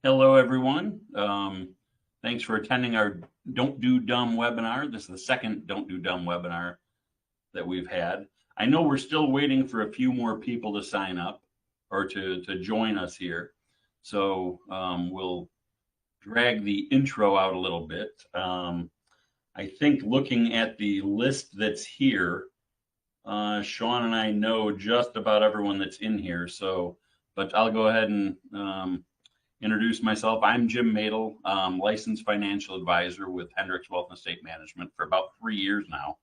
Hello, everyone. Thanks for attending our Don't Do Dumb webinar. This is the second Don't Do Dumb webinar that we've had. I know we're still waiting for a few more people to sign up or to join us here. So we'll drag the intro out a little bit. I think looking at the list that's here, Sean and I know just about everyone that's in here. But I'll go ahead and introduce myself. I'm Jim Madel, licensed financial advisor with Hendricks Wealth and Estate Management for about 3 years now.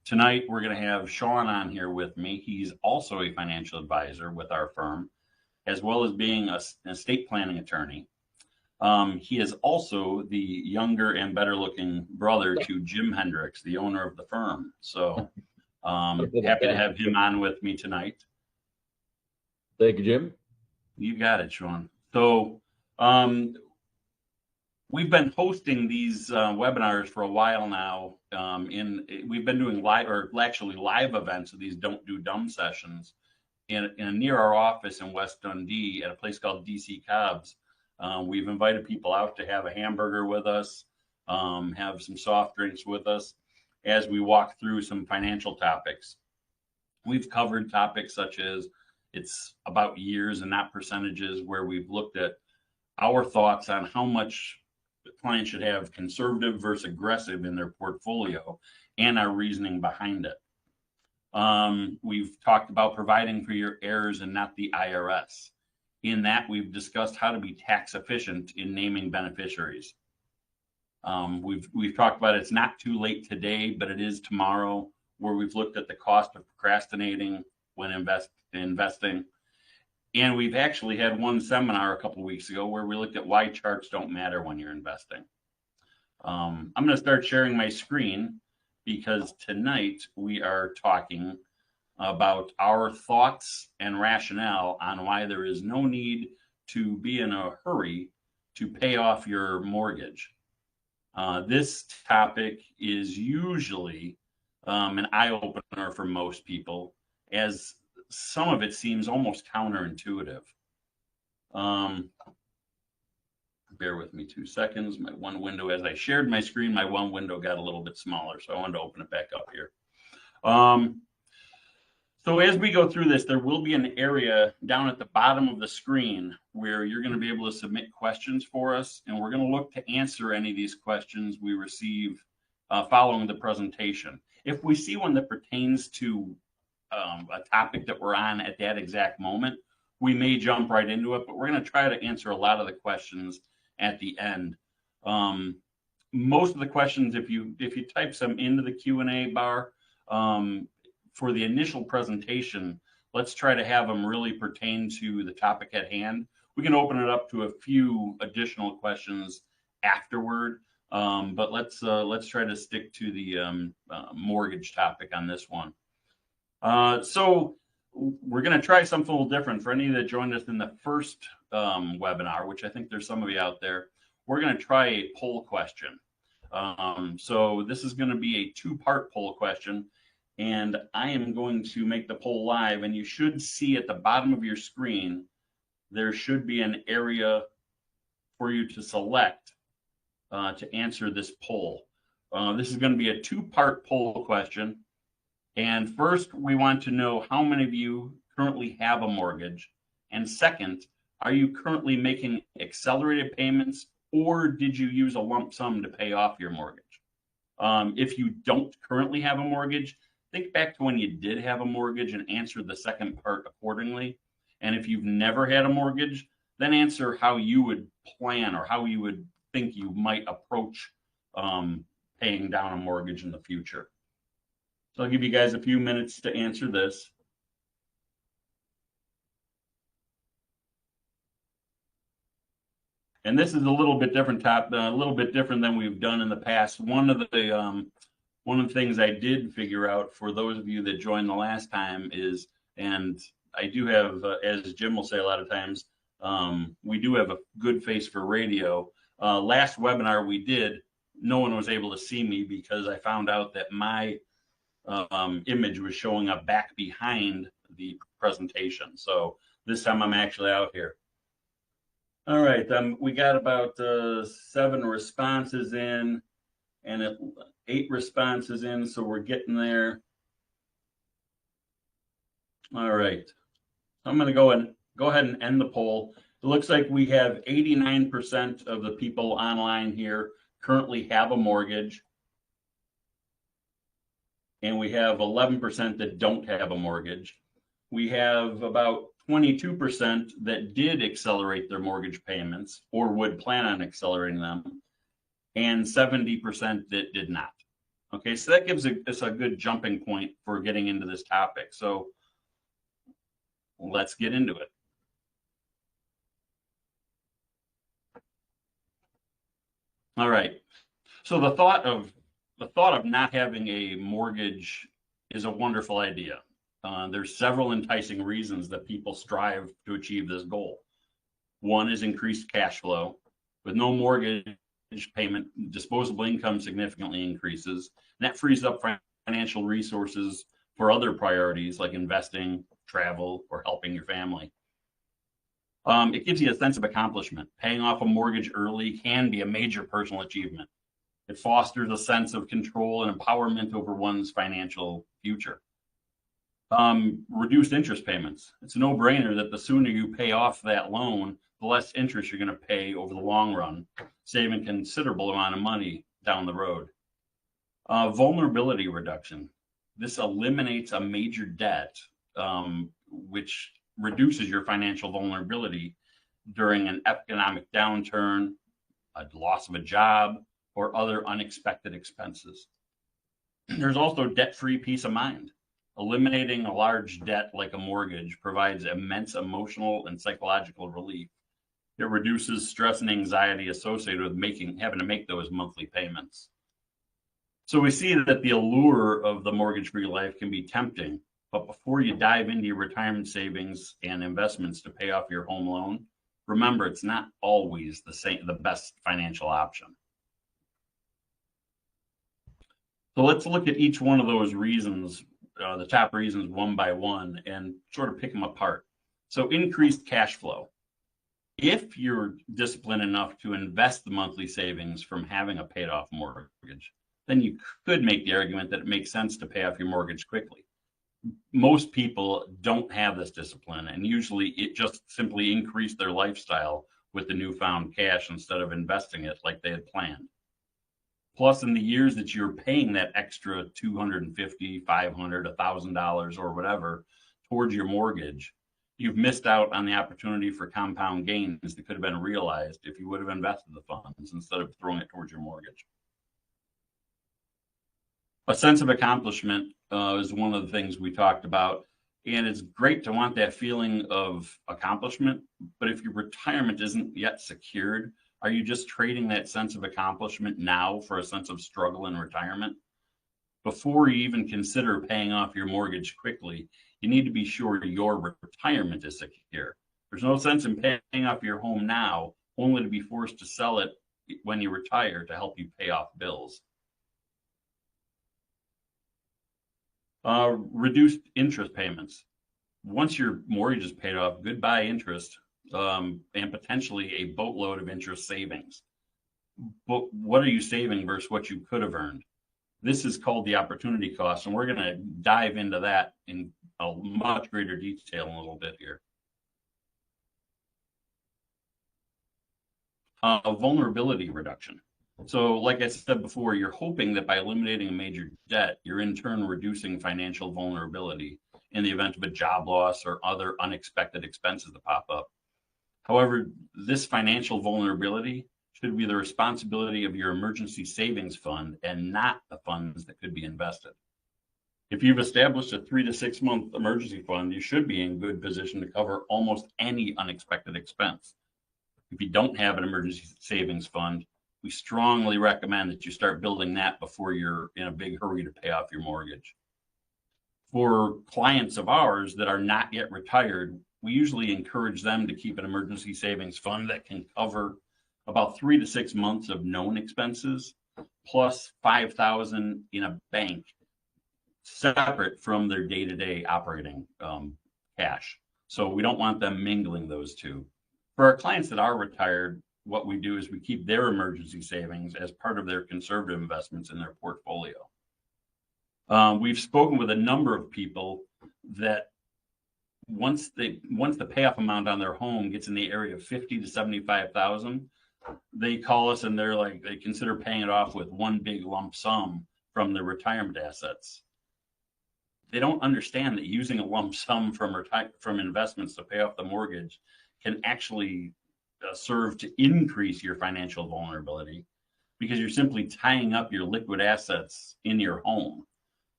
Tonight, we're going to have Sean on here with me. He's also a financial advisor with our firm, as well as being an estate planning attorney. He is also the younger and better looking brother to Jim Hendricks, the owner of the firm. So happy to have him on with me tonight. Thank you, Jim. You got it, Sean. So we've been hosting these webinars for a while now. We've been doing live events of these Don't Do Dumb sessions in near our office in West Dundee at a place called DC Cobb's. We've invited people out to have a hamburger with us, have some soft drinks with us as we walk through some financial topics. We've covered topics such as it's about years and not percentages, where we've looked at our thoughts on how much the client should have conservative versus aggressive in their portfolio and our reasoning behind it. We've talked about providing for your heirs and not the IRS. In that, we've discussed how to be tax efficient in naming beneficiaries. We've talked about it's not too late today, but it is tomorrow, where we've looked at the cost of procrastinating when investing. And we've actually had one seminar a couple of weeks ago where we looked at why charts don't matter when you're investing. I'm going to start sharing my screen because tonight we are talking about our thoughts and rationale on why there is no need to be in a hurry to pay off your mortgage. This topic is usually an eye-opener for most people, as some of it seems almost counterintuitive. Bear with me 2 seconds. My one window, as I shared my screen, my one window got a little bit smaller, so I wanted to open it back up here. So as we go through this, there will be an area down at the bottom of the screen where you're going to be able to submit questions for us, and we're going to look to answer any of these questions we receive following the presentation. If we see one that pertains to a topic that we're on at that exact moment, we may jump right into it, but we're going to try to answer a lot of the questions at the end. Most of the questions, if you type some into the Q&A bar for the initial presentation, let's try to have them really pertain to the topic at hand. We can open it up to a few additional questions afterward, but let's try to stick to the mortgage topic on this one. So we're going to try something a little different. For any that joined us in the first webinar, which I think there's some of you out there, we're going to try a poll question. So this is going to be a 2-part poll question, and I am going to make the poll live, and you should see at the bottom of your screen, there should be an area for you to select to answer this poll. This is going to be a 2-part poll question. And first, we want to know how many of you currently have a mortgage. And second, are you currently making accelerated payments, or did you use a lump sum to pay off your mortgage? If you don't currently have a mortgage, think back to when you did have a mortgage and answer the second part accordingly. And if you've never had a mortgage, then answer how you would plan or how you would think you might approach paying down a mortgage in the future. So I'll give you guys a few minutes to answer this. And this is a little bit different than we've done in the past. One of the things I did figure out for those of you that joined the last time is, and I do have, as Jim will say a lot of times, we do have a good face for radio. Last webinar we did, no one was able to see me because I found out that my image was showing up back behind the presentation. So this time I'm actually out here. All right, we got about 7 responses in and 8 responses in, so we're getting there. All right, I'm going to go ahead and end the poll. It looks like we have 89% of the people online here currently have a mortgage, and we have 11% that don't have a mortgage. We have about 22% that did accelerate their mortgage payments or would plan on accelerating them, and 70% that did not. Okay, so that gives us a good jumping point for getting into this topic. So let's get into it. All right. So the thought of not having a mortgage is a wonderful idea. There's several enticing reasons that people strive to achieve this goal. One is increased cash flow. With no mortgage payment, disposable income significantly increases, and that frees up financial resources for other priorities like investing, travel, or helping your family. It gives you a sense of accomplishment. Paying off a mortgage early can be a major personal achievement. It fosters a sense of control and empowerment over one's financial future. Reduced interest payments. It's a no-brainer that the sooner you pay off that loan, the less interest you're going to pay over the long run, saving a considerable amount of money down the road. Vulnerability reduction. This eliminates a major debt, which reduces your financial vulnerability during an economic downturn, a loss of a job, or other unexpected expenses. There's also debt-free peace of mind. Eliminating a large debt like a mortgage provides immense emotional and psychological relief. It reduces stress and anxiety associated with having to make those monthly payments. So we see that the allure of the mortgage-free life can be tempting, but before you dive into your retirement savings and investments to pay off your home loan, remember it's not always the best financial option. So let's look at each one of those reasons, the top reasons one by one, and sort of pick them apart. So increased cash flow. If you're disciplined enough to invest the monthly savings from having a paid off mortgage, then you could make the argument that it makes sense to pay off your mortgage quickly. Most people don't have this discipline, and usually it just simply increased their lifestyle with the newfound cash instead of investing it like they had planned. Plus, in the years that you're paying that extra $250, $500, $1,000 or whatever towards your mortgage, you've missed out on the opportunity for compound gains that could have been realized if you would have invested the funds instead of throwing it towards your mortgage. A sense of accomplishment is one of the things we talked about, and it's great to want that feeling of accomplishment, but if your retirement isn't yet secured, are you just trading that sense of accomplishment now for a sense of struggle in retirement? Before you even consider paying off your mortgage quickly, you need to be sure your retirement is secure. There's no sense in paying off your home now, only to be forced to sell it when you retire to help you pay off bills. Reduced interest payments. Once your mortgage is paid off, goodbye interest. And potentially a boatload of interest savings. But what are you saving versus what you could have earned? This is called the opportunity cost, and we're going to dive into that in a much greater detail in a little bit here. Vulnerability reduction. So like I said before, you're hoping that by eliminating a major debt, you're in turn reducing financial vulnerability in the event of a job loss or other unexpected expenses that pop up. However, this financial vulnerability should be the responsibility of your emergency savings fund and not the funds that could be invested. If you've established a 3 to 6 month emergency fund, you should be in good position to cover almost any unexpected expense. If you don't have an emergency savings fund, we strongly recommend that you start building that before you're in a big hurry to pay off your mortgage. For clients of ours that are not yet retired, we usually encourage them to keep an emergency savings fund that can cover about 3 to 6 months of known expenses, plus $5,000 in a bank, separate from their day-to-day operating cash. So we don't want them mingling those two. For our clients that are retired, what we do is we keep their emergency savings as part of their conservative investments in their portfolio. We've spoken with a number of people that once the payoff amount on their home gets in the area of 50 to 75,000, they call us and they consider paying it off with one big lump sum from their retirement assets. They don't understand that using a lump sum from investments to pay off the mortgage can actually serve to increase your financial vulnerability, because you're simply tying up your liquid assets in your home.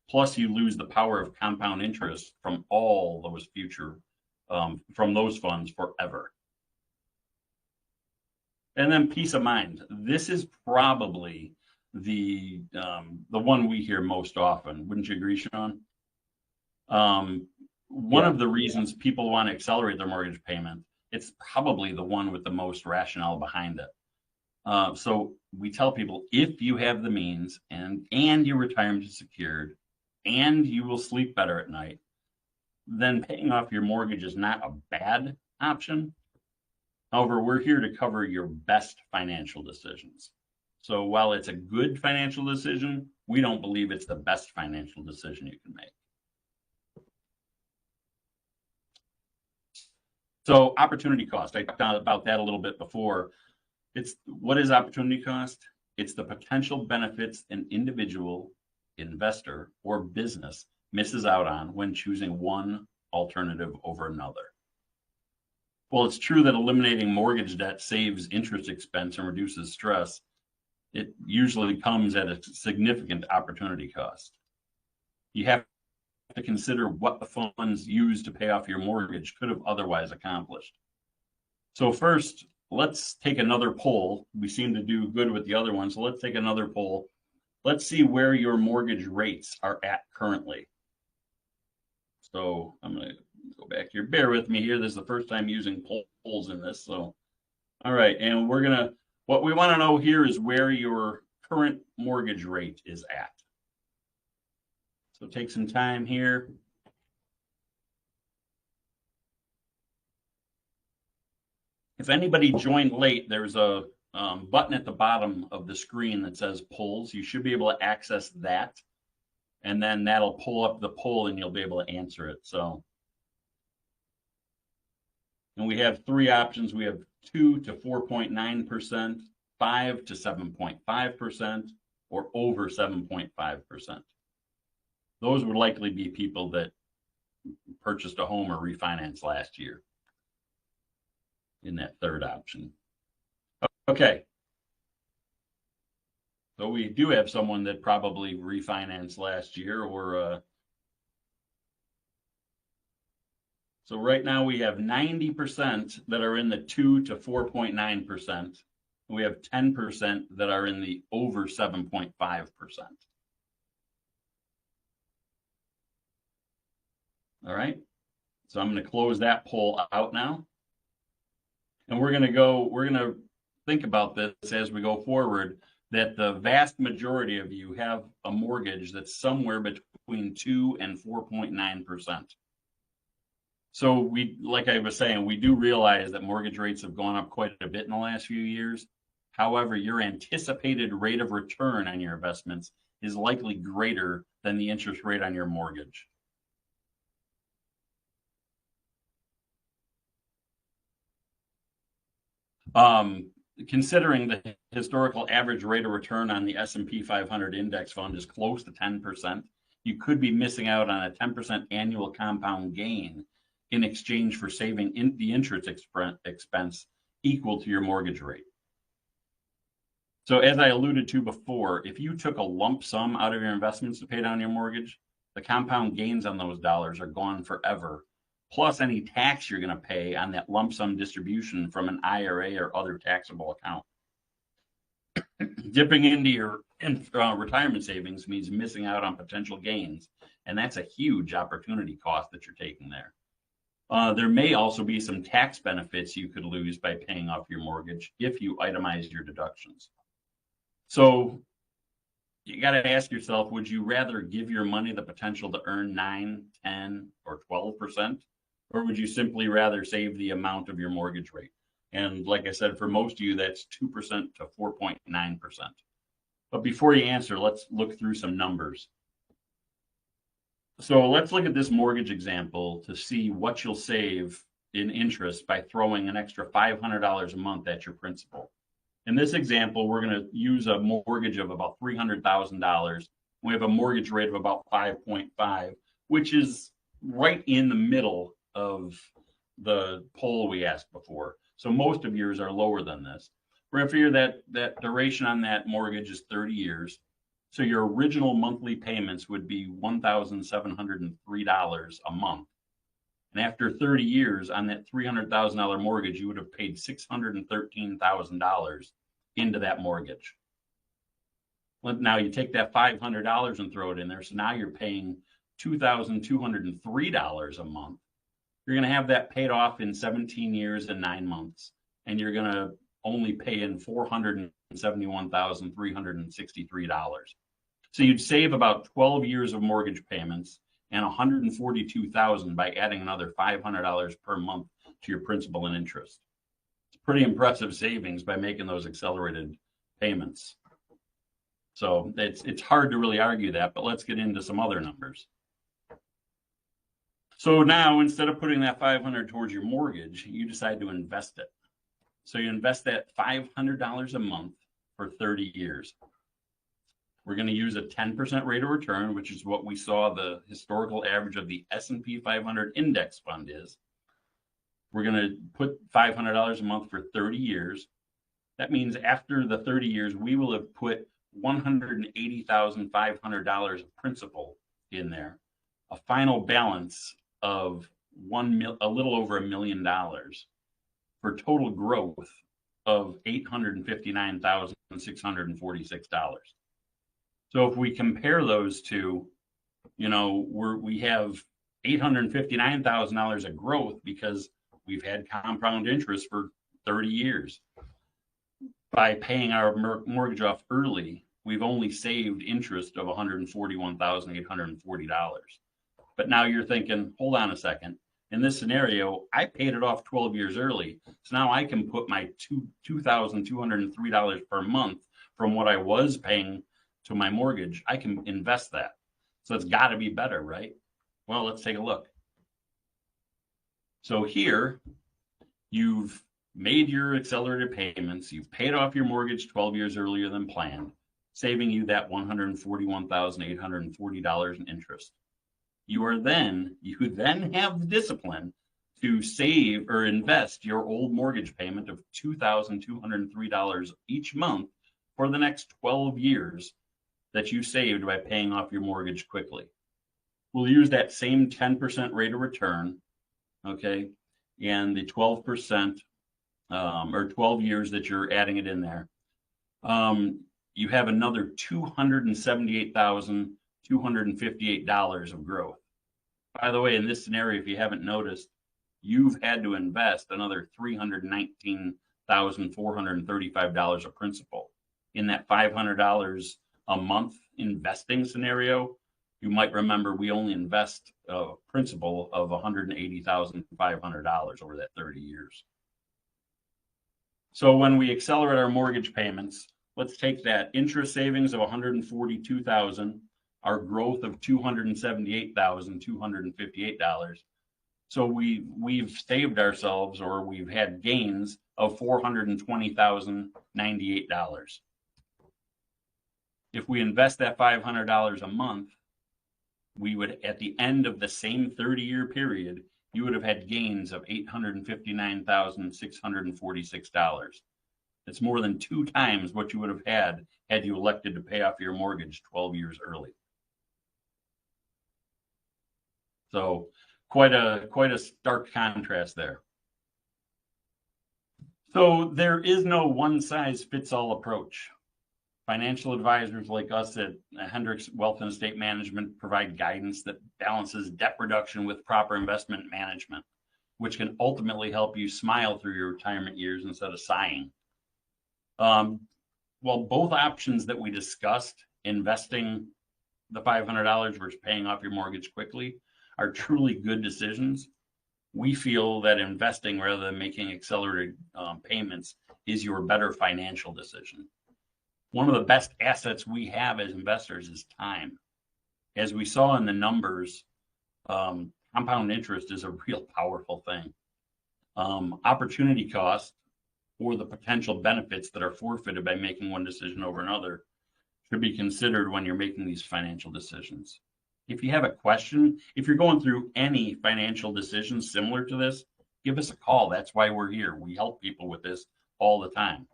Plus, you lose the power of compound interest from all those future, from those funds forever. And then peace of mind. This is probably the one we hear most often. Wouldn't you agree, Sean? One of the reasons people want to accelerate their mortgage payment, it's probably the one with the most rationale behind it. So we tell people, if you have the means and your retirement is secured and you will sleep better at night, then paying off your mortgage is not a bad option. However, we're here to cover your best financial decisions. So while it's a good financial decision, we don't believe it's the best financial decision you can make. So opportunity cost, I talked about that a little bit before. What is opportunity cost? It's the potential benefits an individual, investor, or business misses out on when choosing one alternative over another. Well, it's true that eliminating mortgage debt saves interest expense and reduces stress. It usually comes at a significant opportunity cost. You have to consider what the funds used to pay off your mortgage could have otherwise accomplished. So first, let's take another poll. We seem to do good with the other one, so let's take another poll. Let's see where your mortgage rates are at currently. So I'm going to go back here. Bear with me here. This is the first time using polls in this. So, all right. And what we want to know here is where your current mortgage rate is at. So take some time here. If anybody joined late, there's a button at the bottom of the screen that says polls. You should be able to access that, and then that'll pull up the poll and you'll be able to answer it. So, and we have three options. We have 2 to 4.9%, 5 to 7.5%, or over 7.5%. Those would likely be people that purchased a home or refinanced last year in that third option. Okay. So we do have someone that probably refinanced last year, or so right now we have 90% that are in the 2 to 4.9%. We have 10% that are in the over 7.5%. All right. So I'm going to close that poll out now. And we're going to think about this as we go forward, that the vast majority of you have a mortgage that's somewhere between 2 and 4.9%. So like I was saying, we do realize that mortgage rates have gone up quite a bit in the last few years. However, your anticipated rate of return on your investments is likely greater than the interest rate on your mortgage. Considering the historical average rate of return on the S&P 500 index fund is close to 10%, you could be missing out on a 10% annual compound gain in exchange for saving the interest expense equal to your mortgage rate. So as I alluded to before, if you took a lump sum out of your investments to pay down your mortgage, the compound gains on those dollars are gone forever, plus any tax you're going to pay on that lump sum distribution from an IRA or other taxable account. Dipping into your retirement savings means missing out on potential gains, and that's a huge opportunity cost that you're taking there. There may also be some tax benefits you could lose by paying off your mortgage if you itemize your deductions. So you got to ask yourself, would you rather give your money the potential to earn 9, 10, or 12%? Or would you simply rather save the amount of your mortgage rate? And like I said, for most of you, that's 2% to 4.9%. But before you answer, let's look through some numbers. So let's look at this mortgage example to see what you'll save in interest by throwing an extra $500 a month at your principal. In this example, we're going to use a mortgage of about $300,000. We have a mortgage rate of about 5.5, which is right in the middle of the poll we asked before. So most of yours are lower than this. We're going to figure that duration on that mortgage is 30 years. So your original monthly payments would be $1,703 a month. And after 30 years on that $300,000 mortgage, you would have paid $613,000 into that mortgage. Now you take that $500 and throw it in there. So now you're paying $2,203 a month. You're going to have that paid off in 17 years and 9 months. And you're going to only pay in $471,363. So you'd save about 12 years of mortgage payments and $142,000 by adding another $500 per month to your principal and interest. It's pretty impressive savings by making those accelerated payments. So it's hard to really argue that, but let's get into some other numbers. So now instead of putting that $500 towards your mortgage, you decide to invest it. So you invest that $500 a month for 30 years. We're going to use a 10% rate of return, which is what we saw the historical average of the S&P 500 index fund is. We're going to put $500 a month for 30 years. That means after the 30 years, we will have put $180,500 of principal in there, a final balance of a little over $1 million, for total growth of $859,646. So if we compare those two, we have $859,000 of growth because we've had compound interest for 30 years. By paying our mortgage off early, we've only saved interest of $141,840. But now you're thinking, hold on a second. In this scenario, I paid it off 12 years early. So now I can put my $2,203 per month from what I was paying to my mortgage. I can invest that. So it's got to be better, right? Well, let's take a look. So here, you've made your accelerated payments. You've paid off your mortgage 12 years earlier than planned, saving you that $141,840 in interest. You then have the discipline to save or invest your old mortgage payment of $2,203 each month for the next 12 years that you saved by paying off your mortgage quickly. We'll use that same 10% rate of return, okay, and the 12% or 12 years that you're adding it in there. You have another $278,258 of growth. By the way, in this scenario, if you haven't noticed, you've had to invest another $319,435 of principal. In that $500 a month investing scenario, you might remember we only invest a principal of $180,500 over that 30 years. So when we accelerate our mortgage payments, let's take that interest savings of $142,000, our growth of $278,258. So we've saved ourselves, or we've had gains of $420,098. If we invest that $500 a month, we would, at the end of the same 30-year period, you would have had gains of $859,646. It's more than 2 times what you would have had you elected to pay off your mortgage 12 years early. So quite a stark contrast there. So there is no one-size-fits-all approach. Financial advisors like us at Hendricks Wealth and Estate Management provide guidance that balances debt reduction with proper investment management, which can ultimately help you smile through your retirement years instead of sighing. Well, both options that we discussed, investing the $500 versus paying off your mortgage quickly, are truly good decisions. we feel that investing rather than making accelerated payments is your better financial decision. One of the best assets we have as investors is time. As we saw in the numbers, compound interest is a real powerful thing. Opportunity cost or the potential benefits that are forfeited by making one decision over another should be considered when you're making these financial decisions. If you have a question, if you're going through any financial decisions similar to this, give us a call. That's why we're here. We help people with this all the time.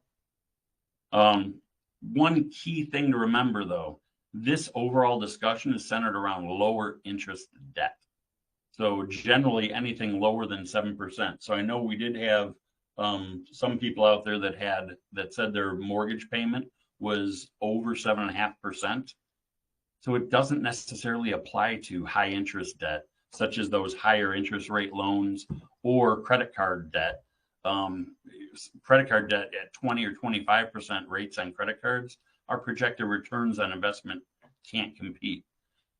One key thing to remember, though, this overall discussion is centered around lower interest debt. So generally anything lower than 7%. So I know we did have some people out there that said their mortgage payment was over 7.5%. So it doesn't necessarily apply to high interest debt, such as those higher interest rate loans or credit card debt. Credit card debt at 20 or 25% rates on credit cards, our projected returns on investment can't compete.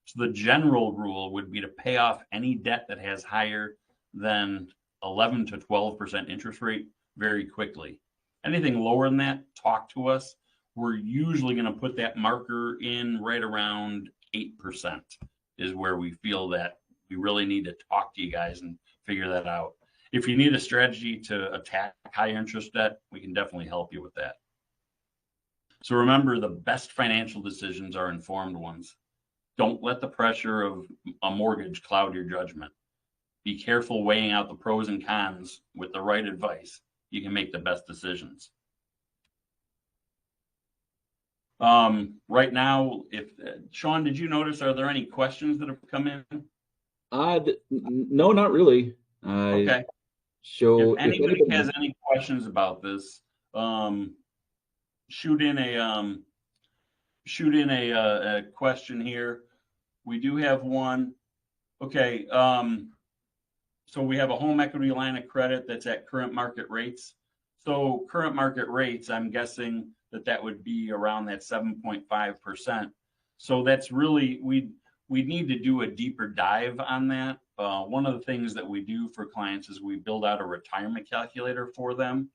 So the general rule would be to pay off any debt that has higher than 11 to 12% interest rate very quickly. Anything lower than that, talk to us. We're usually going to put that marker in right around 8% is where we feel that we really need to talk to you guys and figure that out. If you need a strategy to attack high interest debt, we can definitely help you with that. So remember, the best financial decisions are informed ones. Don't let the pressure of a mortgage cloud your judgment. Be careful weighing out the pros and cons. With the right advice, you can make the best decisions. Right now, Sean, did you notice, are there any questions that have come in? No, not really. Okay. So if anybody has any questions about this, shoot in a question here. We do have one. Okay. So we have a home equity line of credit that's at current market rates. So current market rates, I'm guessing that would be around that 7.5%. So that's really, we need to do a deeper dive on that. One of the things that we do for clients is we build out a retirement calculator for them.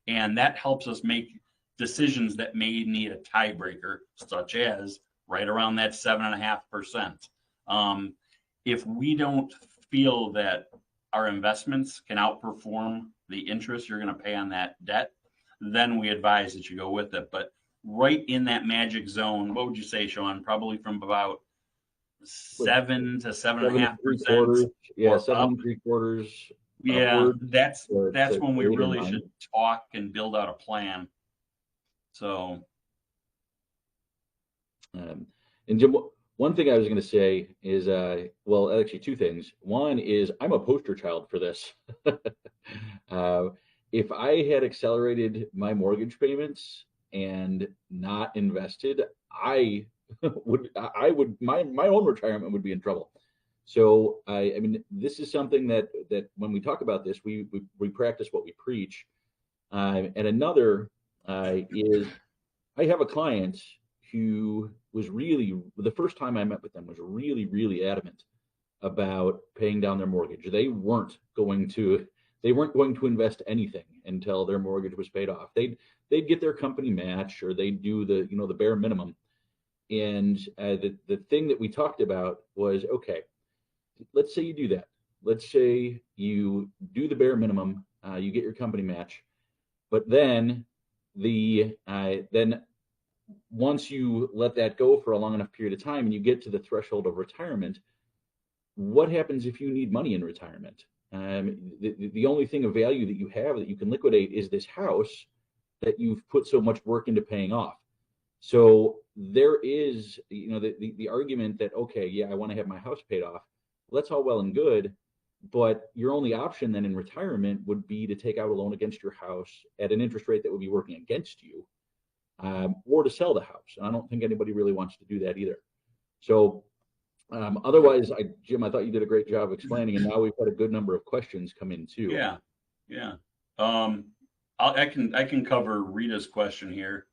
And that helps us make decisions that may need a tiebreaker, such as right around that 7.5%. If we don't feel that our investments can outperform the interest you're going to pay on that debt, then we advise that you go with it. But right in that magic zone, what would you say, Sean? Probably from about 7 to 7.5%. Yeah, 7.75. Yeah, that's when we really should talk and build out a plan. So, and Jim, one thing I was going to say is, well, actually two things. One is I'm a poster child for this. If I had accelerated my mortgage payments and not invested, my own retirement would be in trouble. So I mean, this is something that when we talk about this, we practice what we preach. And another is I have a client who was the first time I met with them was really, really adamant about paying down their mortgage. They weren't going to invest anything until their mortgage was paid off. They'd get their company match, or they'd do the bare minimum. And the thing that we talked about was, okay, let's say you do that. Let's say you do the bare minimum, you get your company match, but then once you let that go for a long enough period of time and you get to the threshold of retirement, what happens if you need money in retirement? The only thing of value that you have that you can liquidate is this house that you've put so much work into paying off. So there is, the argument that, okay, yeah, I want to have my house paid off. Well, that's all well and good, but your only option then in retirement would be to take out a loan against your house at an interest rate that would be working against you, or to sell the house. And I don't think anybody really wants to do that either. So otherwise, Jim, I thought you did a great job explaining, and now we've had a good number of questions come in too. Yeah. I can cover Rita's question here.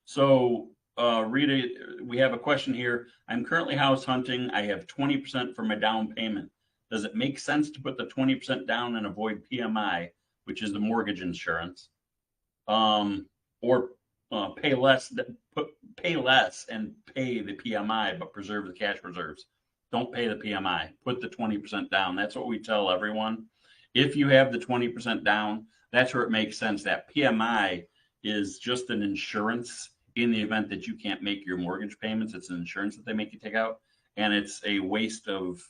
So Rita, we have a question here. I'm currently house hunting. I have 20% for my down payment. Does it make sense to put the 20% down and avoid PMI, which is the mortgage insurance, or pay less, pay less and pay the PMI, but preserve the cash reserves? Don't pay the PMI. Put the 20% down. That's what we tell everyone. If you have the 20% down, that's where it makes sense. That PMI is just an insurance in the event that you can't make your mortgage payments. It's an insurance that they make you take out, and it's a waste of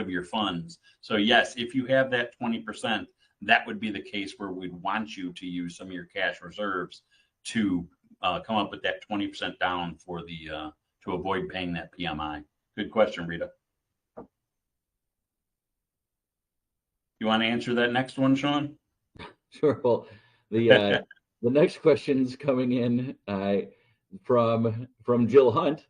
your funds. So yes, if you have that 20%, that would be the case where we'd want you to use some of your cash reserves to come up with that 20% down for the to avoid paying that PMI. Good question, Rita. You want to answer that next one, Sean? Sure. Well, the next question's coming in from Jill Hunt,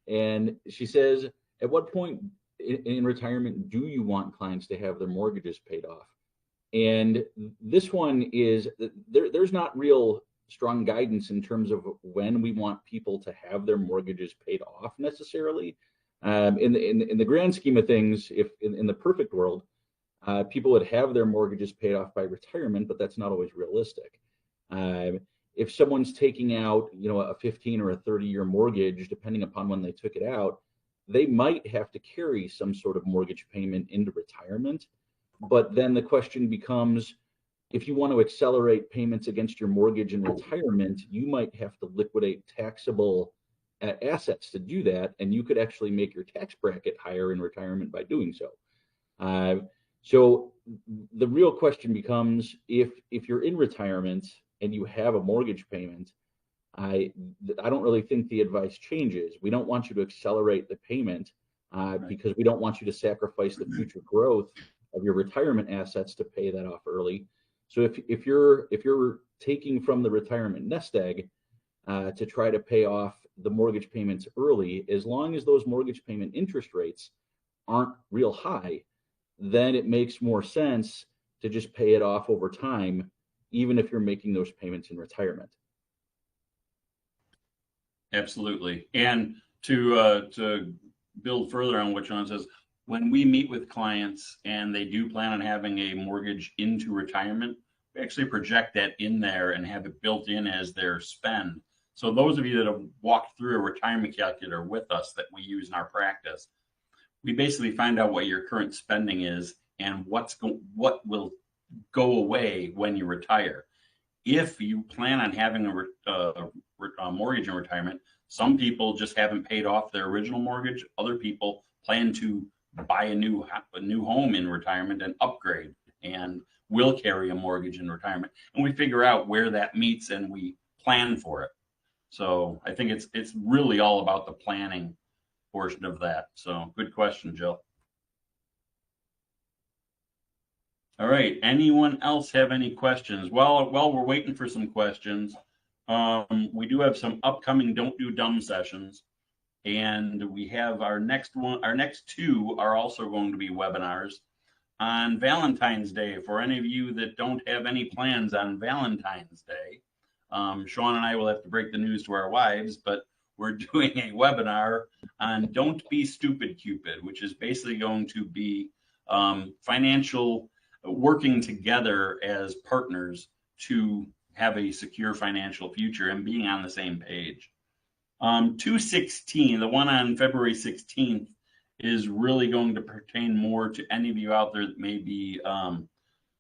and she says, "At what point in retirement do you want clients to have their mortgages paid off?" And this one is there's not real strong guidance in terms of when we want people to have their mortgages paid off necessarily. In the grand scheme of things, if in the perfect world, people would have their mortgages paid off by retirement, but that's not always realistic. If someone's taking out, a 15 or a 30-year mortgage, depending upon when they took it out, they might have to carry some sort of mortgage payment into retirement. But then the question becomes, if you want to accelerate payments against your mortgage in retirement, you might have to liquidate taxable assets to do that, and you could actually make your tax bracket higher in retirement by doing so. So the real question becomes, if you're in retirement and you have a mortgage payment, I don't really think the advice changes. We don't want you to accelerate the payment because we don't want you to sacrifice the future growth of your retirement assets to pay that off early. So if you're taking from the retirement nest egg to try to pay off the mortgage payments early, as long as those mortgage payment interest rates aren't real high, then it makes more sense to just pay it off over time, even if you're making those payments in retirement. Absolutely. And to build further on what Sean says, when we meet with clients and they do plan on having a mortgage into retirement, we actually project that in there and have it built in as their spend. So those of you that have walked through a retirement calculator with us that we use in our practice, we basically find out what your current spending is and what will go away when you retire. If you plan on having a mortgage in retirement, some people just haven't paid off their original mortgage. Other people plan to buy a new home in retirement and upgrade, and will carry a mortgage in retirement. And we figure out where that meets and we plan for it. So I think it's really all about the planning portion of that. So good question, Jill. All right. Anyone else have any questions? Well, we're waiting for some questions. We do have some upcoming Don't Do Dumb sessions, and we have our next two are also going to be webinars on Valentine's Day. For any of you that don't have any plans on Valentine's Day, Sean and I will have to break the news to our wives, but we're doing a webinar on Don't Be Stupid Cupid, which is basically going to be financial working together as partners to have a secure financial future and being on the same page. 216, the one on February 16th, is really going to pertain more to any of you out there that may be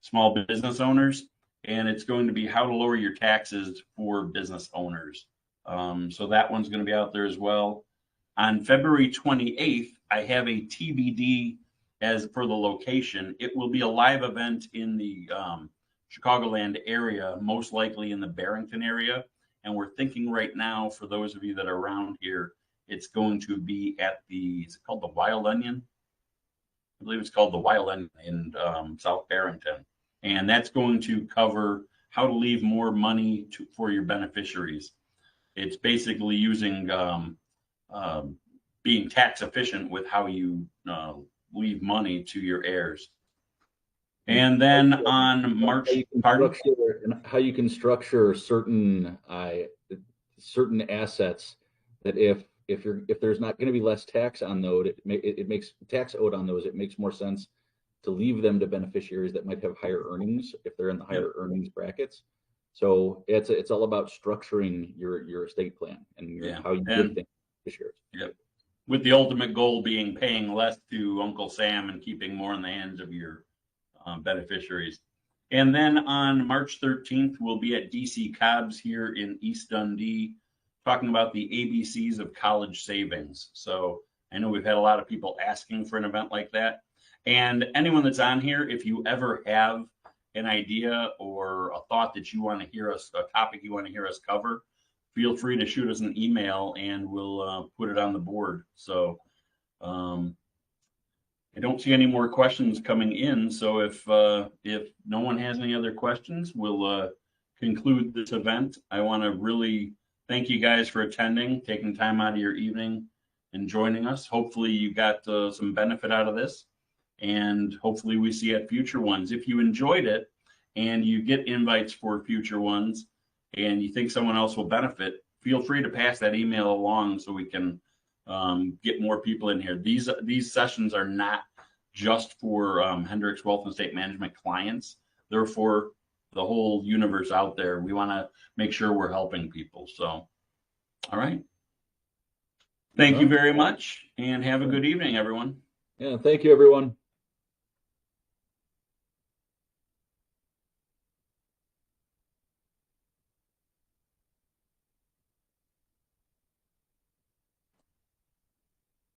small business owners, and it's going to be how to lower your taxes for business owners. So that one's going to be out there as well. On February 28th, I have a TBD as for the location. It will be a live event in the Chicagoland area, most likely in the Barrington area. And we're thinking right now, for those of you that are around here, it's going to be at is it called the Wild Onion? I believe it's called the Wild Onion in South Barrington. And that's going to cover how to leave more money for your beneficiaries. It's basically using being tax efficient with how you leave money to your heirs. And then on March, how you can structure certain assets that if if there's not going to be less tax on those, it makes tax owed on those. It makes more sense to leave them to beneficiaries that might have higher earnings if they're in the higher earnings brackets. So it's all about structuring your estate plan and how you give things to beneficiaries. Yep. With the ultimate goal being paying less to Uncle Sam and keeping more in the hands of your beneficiaries. And then on March 13th, we'll be at DC Cobb's here in East Dundee, talking about the ABCs of college savings. So I know we've had a lot of people asking for an event like that. And anyone that's on here, if you ever have an idea or a thought that you want to hear us, a topic you want to hear us cover, feel free to shoot us an email and we'll put it on the board. So I don't see any more questions coming in. So if no one has any other questions, we'll conclude this event. I want to really thank you guys for attending, taking time out of your evening and joining us. Hopefully you got some benefit out of this, and hopefully we see you at future ones. If you enjoyed it and you get invites for future ones and you think someone else will benefit, feel free to pass that email along so we can get more people in here. These sessions are not just for Hendricks Wealth and Estate Management clients. They're for the whole universe out there. We want to make sure we're helping people. So, all right. Thank you very much and have a good evening, everyone. Yeah, thank you, everyone.